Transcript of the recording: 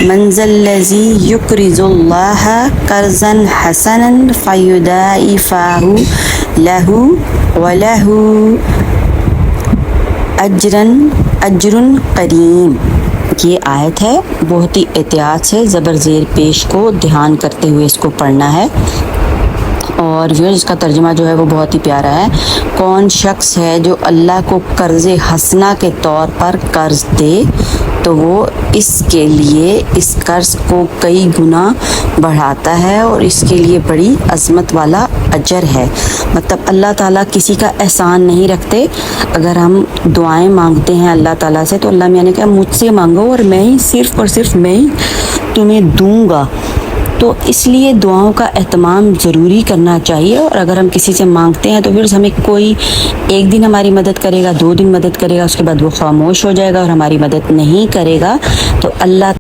मंज़ल्लज़ी युक़रिज़ुल्लाह क़र्ज़न हसनन फ़युदाइफ़हु लहू वलहू अज्रुन करीम। ये आयत है, बहुत ही एहतियात से ज़बर ज़ेर पेश को ध्यान करते हुए इसको पढ़ना है। और व्यूअर्स, इसका तर्जुमा जो है वो बहुत ही प्यारा है। कौन शख्स है जो अल्लाह को कर्ज़ हसना के तौर पर कर्ज़ दे तो वो इसके लिए इस कर्ज़ को कई गुना बढ़ाता है और इसके लिए बड़ी अज़मत वाला अजर है। मतलब अल्लाह ताला किसी का एहसान नहीं रखते। अगर हम दुआएं मांगते हैं अल्लाह ताला से तो अल्लाह मियां ने कहा मुझसे मांगो और मैं ही सिर्फ़ और सिर्फ मैं ही तुम्हें दूंगा। तो इसलिए दुआओं का एहतमाम ज़रूरी करना चाहिए। और अगर हम किसी से मांगते हैं तो फिर हमें कोई एक दिन हमारी मदद करेगा, 2 दिन मदद करेगा, उसके बाद वो खामोश हो जाएगा और हमारी मदद नहीं करेगा। तो अल्लाह